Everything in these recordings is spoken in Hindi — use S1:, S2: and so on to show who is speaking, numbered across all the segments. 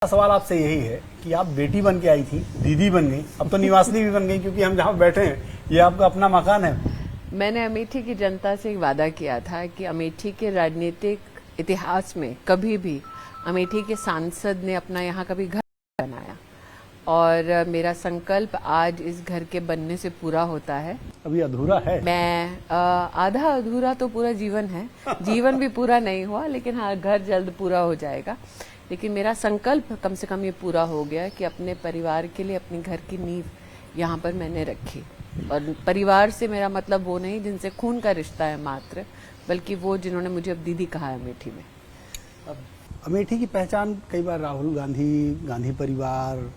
S1: सवाल आपसे यही है कि आप बेटी बन के आई थी, दीदी बन गई, अब तो निवासिनी भी बन गई, क्योंकि हम जहाँ बैठे हैं ये आपका अपना मकान है।
S2: मैंने अमेठी की जनता से एक वादा किया था कि अमेठी के राजनीतिक इतिहास में कभी भी अमेठी के सांसद ने अपना यहाँ कभी घर बनाया, और मेरा संकल्प आज इस घर के बनने से पूरा होता है।
S1: अभी अधूरा है।
S2: मैं आधा अधूरा तो पूरा जीवन है, जीवन भी पूरा नहीं हुआ, लेकिन हाँ, घर जल्द पूरा हो जाएगा। लेकिन मेरा संकल्प कम से कम ये पूरा हो गया कि अपने परिवार के लिए अपने घर की नींव यहाँ पर मैंने रखी। और परिवार से मेरा मतलब वो नहीं जिनसे खून का रिश्ता है मात्र, बल्कि वो जिन्होंने मुझे अब दीदी कहा है अमेठी में।
S1: अब अमेठी की पहचान कई बार राहुल गांधी, गांधी परिवार,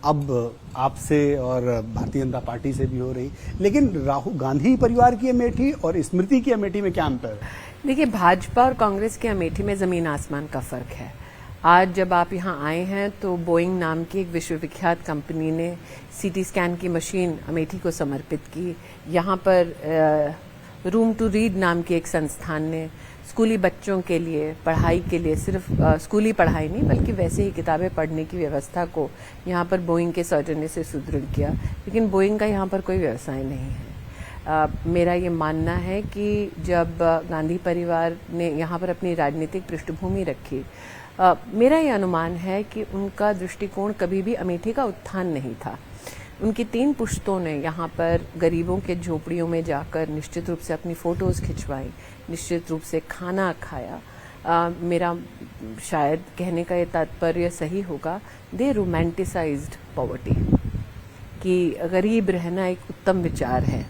S1: अब आपसे और भारतीय जनता पार्टी से भी हो रही, लेकिन राहुल गांधी परिवार की अमेठी और स्मृति की अमेठी में क्या अंतर है?
S2: देखिए, भाजपा और कांग्रेस की अमेठी में जमीन आसमान का फर्क है। आज जब आप यहाँ आए हैं तो बोइंग नाम की एक विश्वविख्यात कंपनी ने सीटी स्कैन की मशीन अमेठी को समर्पित की। यहाँ पर रूम टू रीड नाम की एक संस्थान ने स्कूली बच्चों के लिए पढ़ाई के लिए, सिर्फ स्कूली पढ़ाई नहीं बल्कि वैसे ही किताबें पढ़ने की व्यवस्था को यहाँ पर बोइंग के सौजन्य से सुदृढ़ किया। लेकिन बोइंग का यहाँ पर कोई व्यवसाय नहीं है। मेरा ये मानना है कि जब गांधी परिवार ने यहाँ पर अपनी राजनीतिक पृष्ठभूमि रखी, मेरा ये अनुमान है कि उनका दृष्टिकोण कभी भी अमेठी का उत्थान नहीं था। उनकी 3 पुश्तों ने यहाँ पर गरीबों के झोपड़ियों में जाकर निश्चित रूप से अपनी फोटोज खिंचवाई, निश्चित रूप से खाना खाया। मेरा शायद कहने का ये तात्पर्य सही होगा, दे रोमांटिसाइज्ड पॉवर्टी, कि गरीब रहना एक उत्तम विचार है।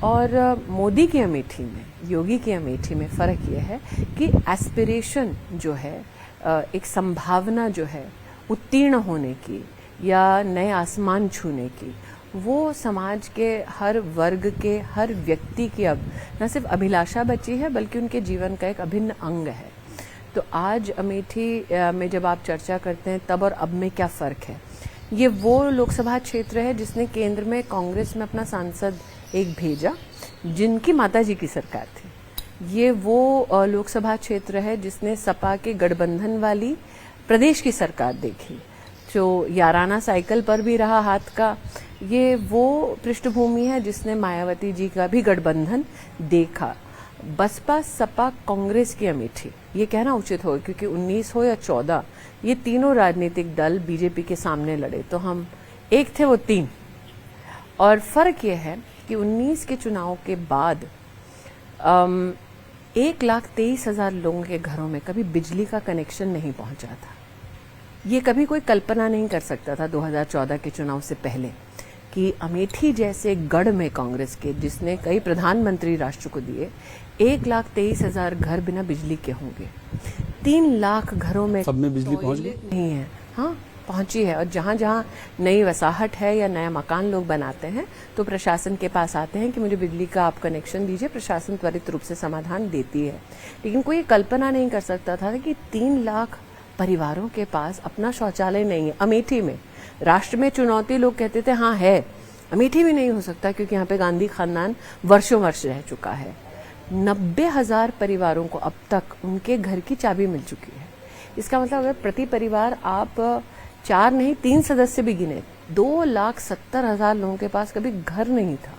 S2: और मोदी की अमेठी में, योगी की अमेठी में फ़र्क यह है कि एस्पिरेशन जो है, एक संभावना जो है उत्तीर्ण होने की या नए आसमान छूने की, वो समाज के हर वर्ग के हर व्यक्ति की अब न सिर्फ अभिलाषा बची है बल्कि उनके जीवन का एक अभिन्न अंग है। तो आज अमेठी में जब आप चर्चा करते हैं तब और अब में क्या फ़र्क है, ये वो लोकसभा क्षेत्र है जिसने केंद्र में कांग्रेस में अपना सांसद एक भेजा जिनकी माताजी की सरकार थी। ये वो लोकसभा क्षेत्र है जिसने सपा के गठबंधन वाली प्रदेश की सरकार देखी, जो याराना साइकिल पर भी रहा हाथ का। ये वो पृष्ठभूमि है जिसने मायावती जी का भी गठबंधन देखा। बसपा, सपा, कांग्रेस की अमेठी, ये कहना उचित होगा, क्योंकि 19 हो या 14, ये तीनों राजनीतिक दल बीजेपी के सामने लड़े, तो हम एक थे, वो 3। और फर्क ये है कि 19 के चुनाव के बाद 1,23,000 लोगों के घरों में कभी बिजली का कनेक्शन नहीं पहुंचा था। ये कभी कोई कल्पना नहीं कर सकता था 2014 के चुनाव से पहले कि अमेठी जैसे गढ़ में कांग्रेस के, जिसने कई प्रधानमंत्री राष्ट्र को दिए, 1,23,000 घर बिना बिजली के होंगे। 3 लाख घरों में
S1: सब में बिजली पहुंच गई
S2: नहीं है। हाँ, पहुंची है। और जहाँ जहाँ नई वसाहट है या नया मकान लोग बनाते हैं तो प्रशासन के पास आते हैं कि मुझे बिजली का आप कनेक्शन दीजिए। प्रशासन त्वरित रूप से समाधान देती है। लेकिन कोई कल्पना नहीं कर सकता था कि 3 लाख परिवारों के पास अपना शौचालय नहीं है। अमेठी में राष्ट्र में चुनौती, लोग कहते थे हाँ है, अमेठी में नहीं हो सकता क्योंकि यहाँ पे गांधी खानदान वर्षों वर्ष रह चुका है। 90,000 परिवारों को अब तक उनके घर की चाबी मिल चुकी है। इसका मतलब अगर प्रति परिवार आप 4 नहीं 3 सदस्य भी गिने, 2,70,000 लोगों के पास कभी घर नहीं था।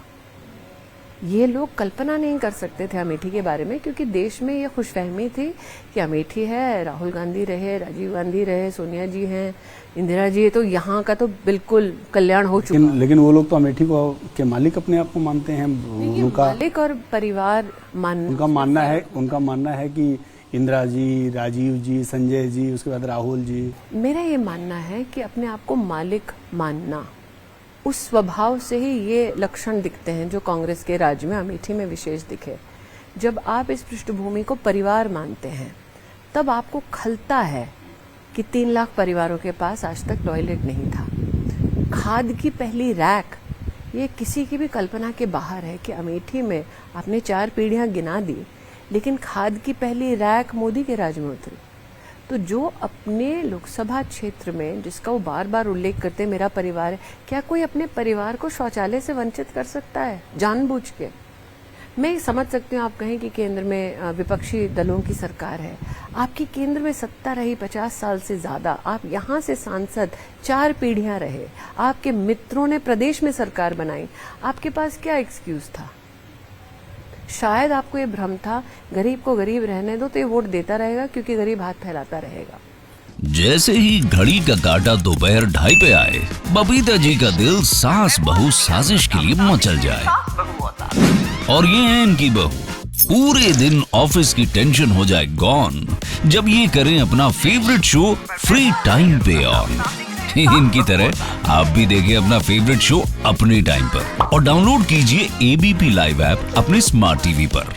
S2: ये लोग कल्पना नहीं कर सकते थे अमेठी के बारे में, क्योंकि देश में ये खुशफहमी थी कि अमेठी है, राहुल गांधी रहे, राजीव गांधी रहे, सोनिया जी हैं, इंदिरा जी है, तो यहाँ का तो बिल्कुल कल्याण हो चुका।
S1: लेकिन वो लोग तो अमेठी को के मालिक अपने आप को मानते हैं। उनका
S2: मालिक और परिवार
S1: उनका मानना है कि इंदिरा जी, राजीव जी, संजय जी, उसके बाद राहुल जी।
S2: मेरा ये मानना है कि अपने आप को मालिक मानना, उस स्वभाव से ही ये लक्षण दिखते हैं जो कांग्रेस के राज में अमेठी में विशेष दिखे। जब आप इस पृष्ठभूमि को परिवार मानते हैं तब आपको खलता है कि 3 लाख परिवारों के पास आज तक टॉयलेट नहीं था। खाद की पहली रैक, ये किसी की भी कल्पना के बाहर है कि अमेठी में आपने 4 पीढ़ियां गिना दी, लेकिन खाद की पहली रैक मोदी के राज में उतरी। तो जो अपने लोकसभा क्षेत्र में, जिसका वो बार बार उल्लेख करते मेरा परिवार है, क्या कोई अपने परिवार को शौचालय से वंचित कर सकता है जानबूझ के? मैं समझ सकती हूँ आप कहें कि केंद्र में विपक्षी दलों की सरकार है। आपकी केंद्र में सत्ता रही 50 साल से ज्यादा, आप यहाँ से सांसद 4 पीढ़ियां रहे, आपके मित्रों ने प्रदेश में सरकार बनाई, आपके पास क्या एक्सक्यूज था? शायद आपको ये भ्रम था गरीब को गरीब रहने दो तो ये वोट देता रहेगा क्योंकि गरीब हाथ फैलाता रहेगा।
S3: जैसे ही घड़ी का काटा दोपहर 2:30 पे आए, बबीता जी का दिल सास बहू साजिश के लिए मचल जाए। और ये है इनकी बहू, पूरे दिन ऑफिस की टेंशन हो जाए गॉन जब ये करें अपना फेवरेट शो फ्री टाइम पे ऑन। इनकी तरह आप भी देखिए अपना फेवरेट शो अपने टाइम पर और डाउनलोड कीजिए एबीपी लाइव ऐप अपने स्मार्ट टीवी पर।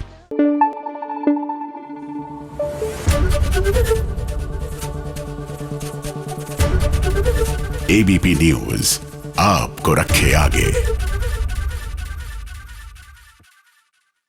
S4: एबीपी न्यूज आपको रखे आगे।